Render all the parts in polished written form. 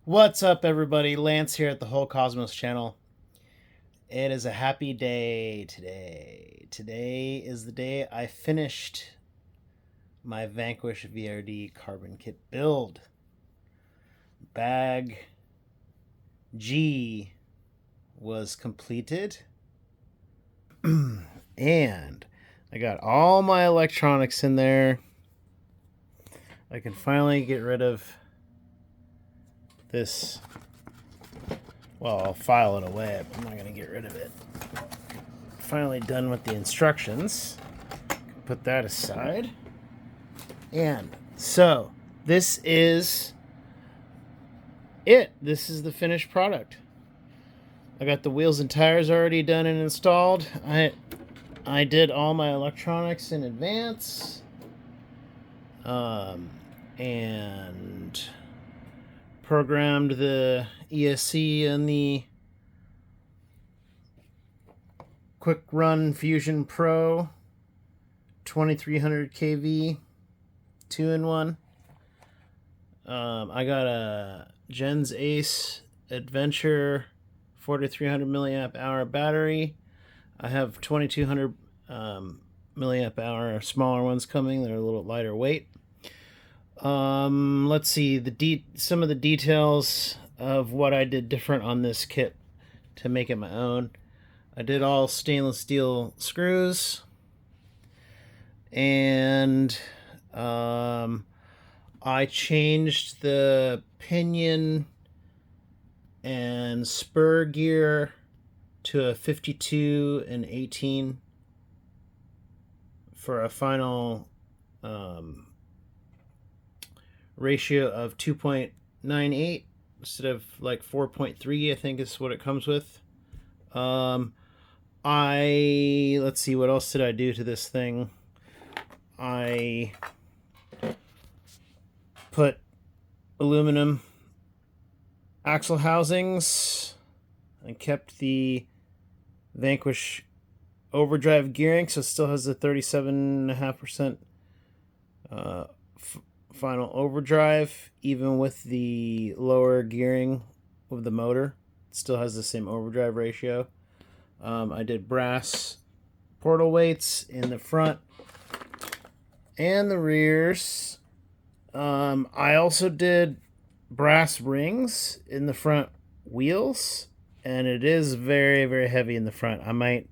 What's up, everybody? Lance here at the Whole Cosmos channel. It is a happy day today. Today is the day I finished my Vanquish VRD Carbon Kit build. Bag G was completed. And I got all my electronics in there. I can finally get rid of this. Well, I'll file it away, but I'm not going to get rid of it. Finally done with the instructions. Put that aside. And so, this is it. This is the finished product. I got the wheels and tires already done and installed. I did all my electronics in advance. And programmed the ESC and the Quick Run Fusion Pro 2300 kV 2-in-1. I got a Gens Ace Adventure 4300 milliamp hour battery. I have 2200 milliamp hour smaller ones coming. They're a little lighter weight. Let's see some of the details of what I did different on this kit to make it my own. I did all stainless steel screws, and I changed the pinion and spur gear to a 52 and 18 for a final ratio of 2.98 instead of like 4.3, I think is what it comes with. Let's see, what else did I do to this thing? I put aluminum axle housings and kept the Vanquish overdrive gearing, so it still has the 37.5% final overdrive, even with the lower gearing of the motor. It still has the same overdrive ratio. I did brass portal weights in the front and the rears. I also did brass rings in the front wheels, and it is very, very heavy in the front. I might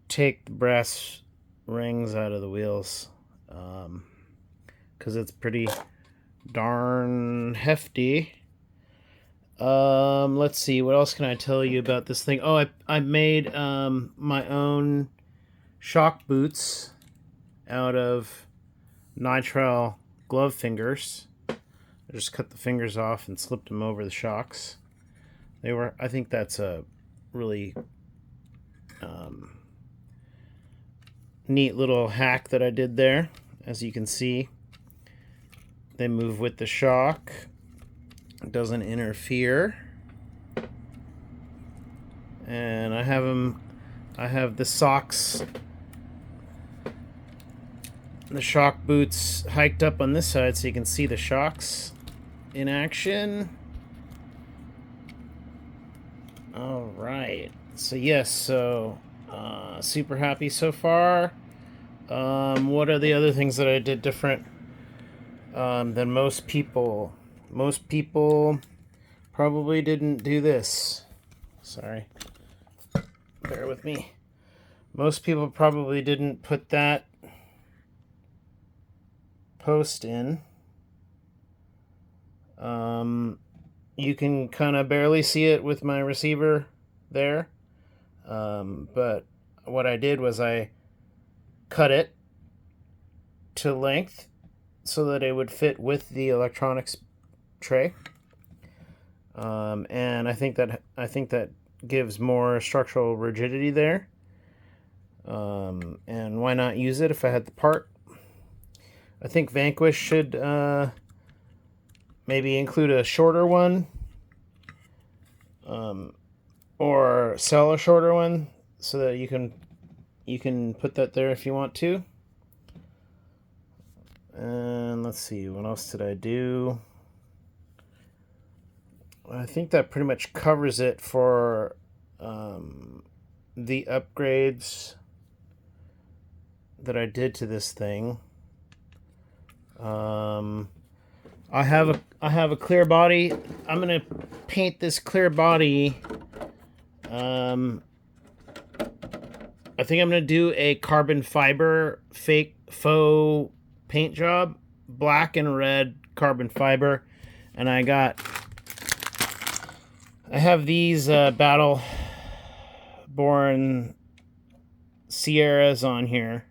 take the brass rings out of the wheels, because it's pretty darn hefty. Let's see, what else can I tell you about this thing? Oh, I made my own shock boots out of nitrile glove fingers. I just cut the fingers off and slipped them over the shocks. I think that's a really neat little hack that I did there. As you can see, they move with the shock. It doesn't interfere. And I have the socks, the shock boots hiked up on this side so you can see the shocks in action. All right. So yes, super happy so far. What are the other things that I did different than most people? Most people probably didn't do this. Sorry. Bear with me. Most people probably didn't put that post in. You can kind of barely see it with my receiver there. But what I did was I cut it to length so that it would fit with the electronics tray. And I think that gives more structural rigidity there. And why not use it if I had the part? I think Vanquish should maybe include a shorter one, or sell a shorter one so that you can put that there if you want to. And let's see, what else did I do? I think that pretty much covers it for the upgrades that I did to this thing. I have a clear body. I'm gonna paint this clear body. I think I'm gonna do a carbon fiber faux paint job, black and red carbon fiber, and I have these Battle Born Sierras on here.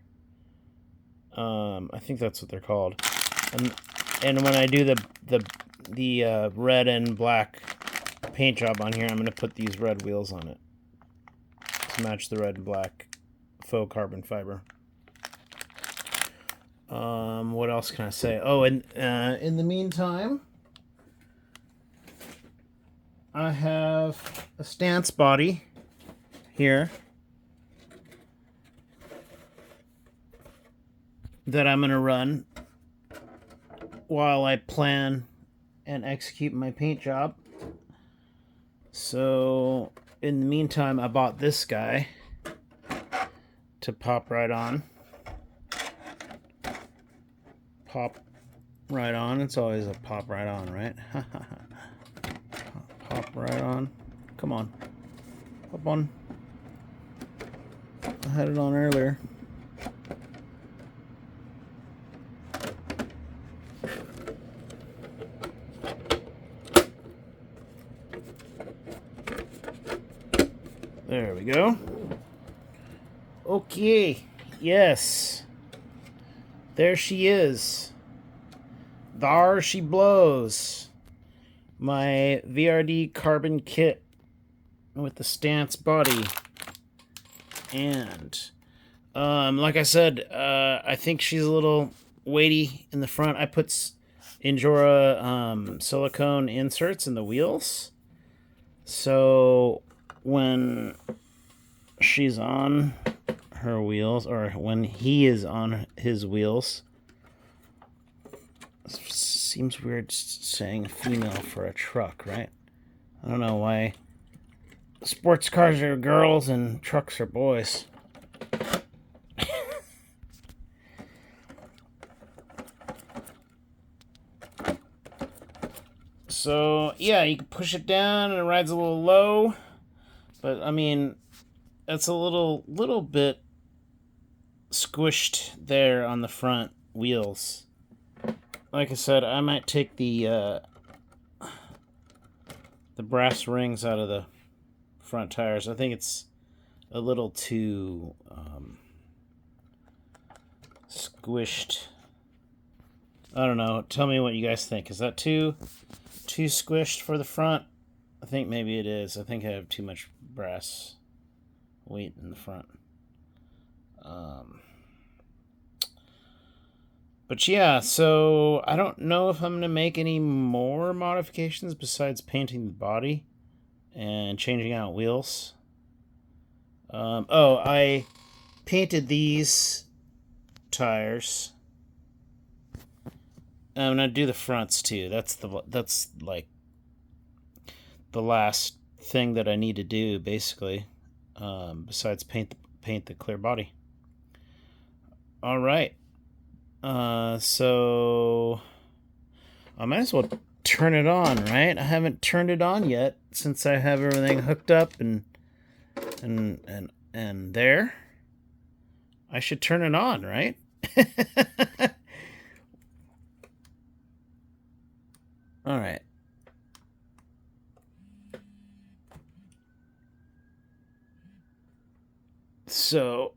I think that's what they're called. And when I do the red and black paint job on here, I'm gonna put these red wheels on it to match the red and black faux carbon fiber. What else can I say? Oh, and in the meantime, I have a stance body here that I'm gonna run while I plan and execute my paint job. So in the meantime, I bought this guy to pop right on. Pop right on. It's always a pop right on, right? Pop right on. Come on. Pop on. I had it on earlier. There we go. Okay. Yes. There she is. There she blows. My VRD Carbon Kit with the stance body. And like I said, I think she's a little weighty in the front. I put Injora silicone inserts in the wheels. So when she's on her wheels, or when he is on his wheels, seems weird saying female for a truck, right? I don't know why sports cars are girls and trucks are boys. So yeah, you can push it down and it rides a little low, but I mean, it's a little bit squished there on the front wheels. Like I said, I might take the brass rings out of the front tires. I think it's a little too squished. I don't know. Tell me what you guys think. Is that too squished for the front? I think maybe it is. I think I have too much brass weight in the front. But yeah, so I don't know if I'm going to make any more modifications besides painting the body and changing out wheels. Oh, I painted these tires. I'm going to do the fronts too. That's like the last thing that I need to do, basically, besides paint the clear body. All right. So I might as well turn it on, right? I haven't turned it on yet since I have everything hooked up and there. I should turn it on, right? All right. So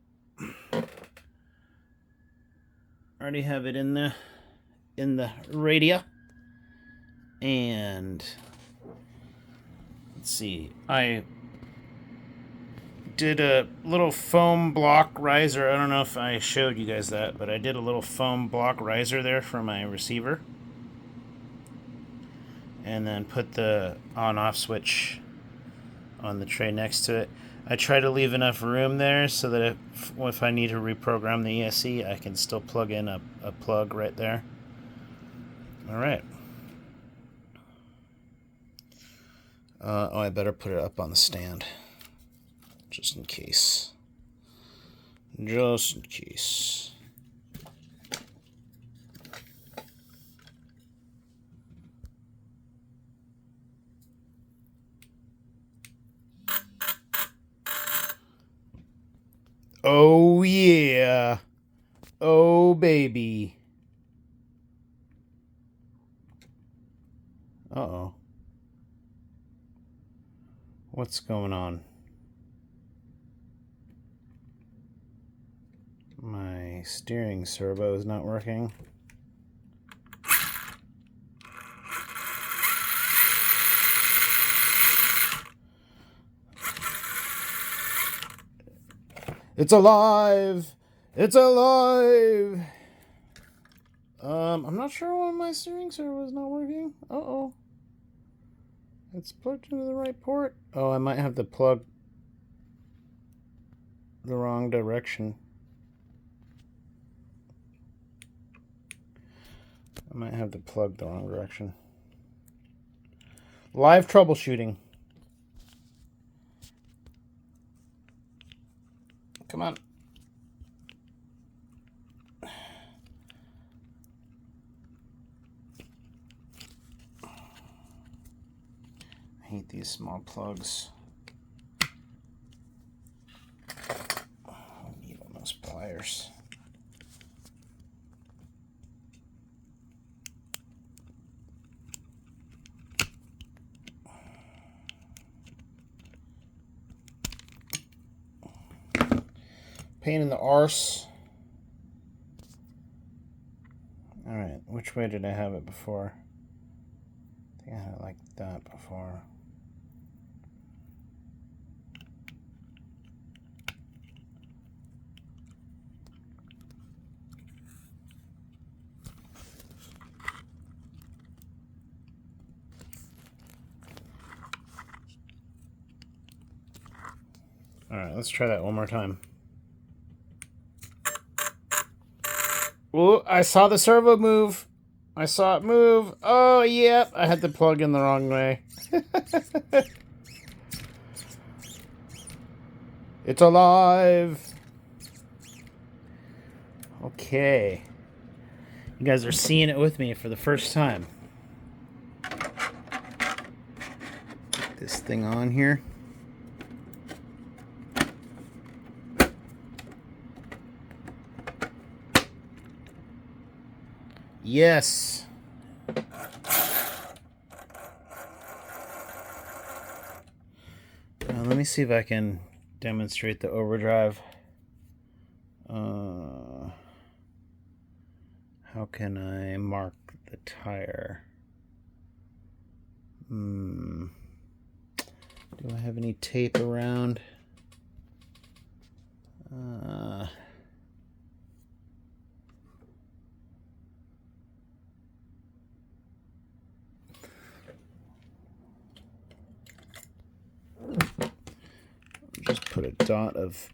already have it in the radio, and let's see, I did a little foam block riser. I don't know if I showed you guys that, but I did a little foam block riser there for my receiver, and then put the on-off switch on the tray next to it. I try to leave enough room there so that if I need to reprogram the ESC, I can still plug in a plug right there. All right. Oh, I better put it up on the stand. Just in case. Just in case. Oh, yeah. Oh, baby. Uh-oh. What's going on? My steering servo is not working. It's alive! It's alive! I'm not sure why my steering servo is not working. Uh-oh. It's plugged into the right port. Oh, I might have to plug the wrong direction. I might have to plug the wrong direction. Live troubleshooting. Come on. I hate these small plugs. I need one of those pliers. Pain in the arse. Alright, which way did I have it before? I think I had it like that before. Alright, let's try that one more time. Oh, I saw the servo move. I saw it move. Oh, yep. I had to plug in the wrong way. It's alive. Okay. You guys are seeing it with me for the first time. Get this thing on here. Yes. Let me see if I can demonstrate the overdrive. How can I mark the tire? Do I have any tape around? Just put a dot of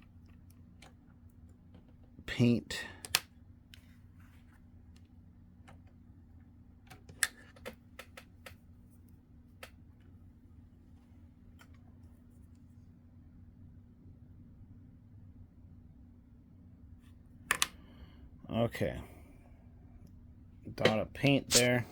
paint. Okay. Dot of paint there.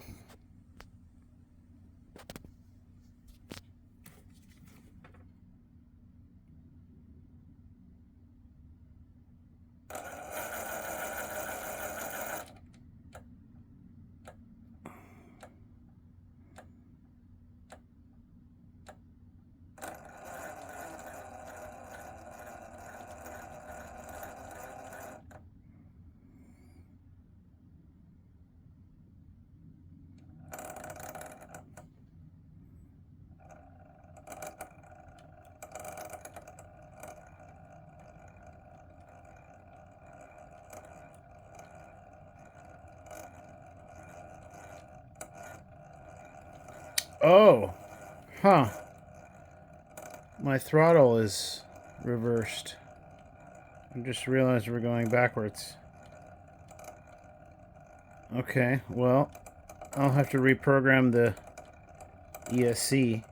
Oh, huh. My throttle is reversed. I just realized we're going backwards. Okay, well, I'll have to reprogram the ESC.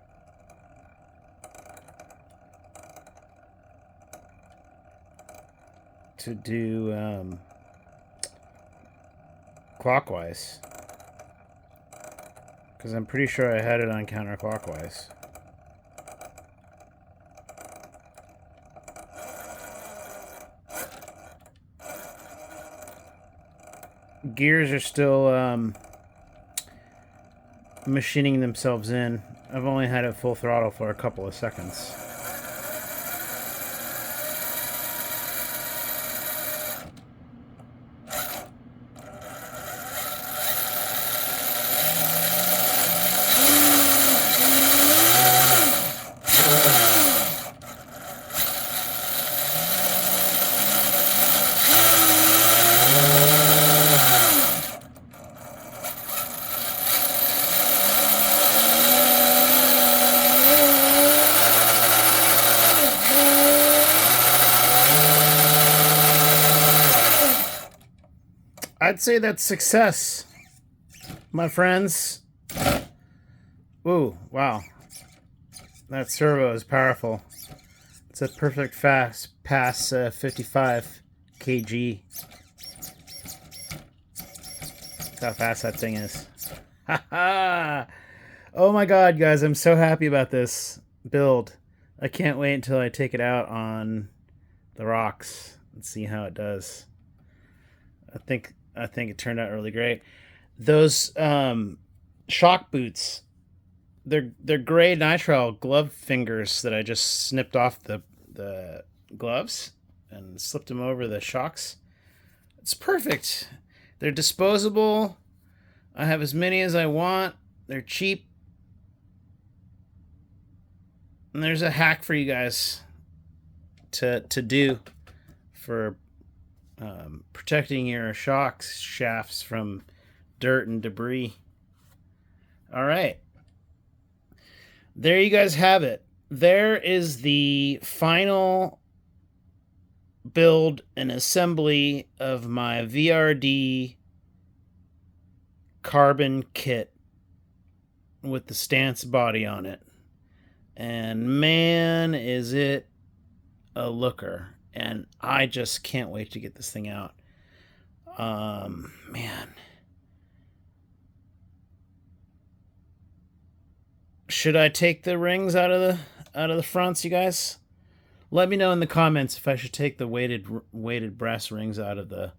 to do clockwise, because I'm pretty sure I had it on counterclockwise. Gears are still machining themselves in. I've only had it full throttle for a couple of seconds. I'd say that's success, my friends. Ooh, wow. That servo is powerful. It's a perfect fast pass 55 kg. That's how fast that thing is. Ha ha! Oh my god, guys, I'm so happy about this build. I can't wait until I take it out on the rocks and see how it does. I think it turned out really great. Those shock boots, they're gray nitrile glove fingers that I just snipped off the gloves and slipped them over the shocks. It's perfect. They're disposable. I have as many as I want. They're cheap. And there's a hack for you guys to do for protecting your shock shafts from dirt and debris. All right. There you guys have it. There is the final build and assembly of my VRD Carbon Kit with the stance body on it. And man, is it a looker. And I just can't wait to get this thing out. Man. Should I take the rings out of the fronts, you guys? Let me know in the comments if I should take the weighted brass rings out of the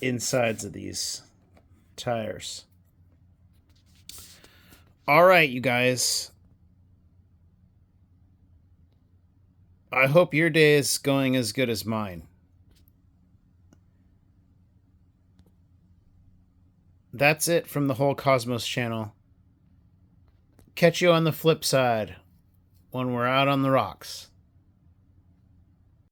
insides of these tires. All right, you guys. I hope your day is going as good as mine. That's it from the Whole Cosmos channel. Catch you on the flip side when we're out on the rocks.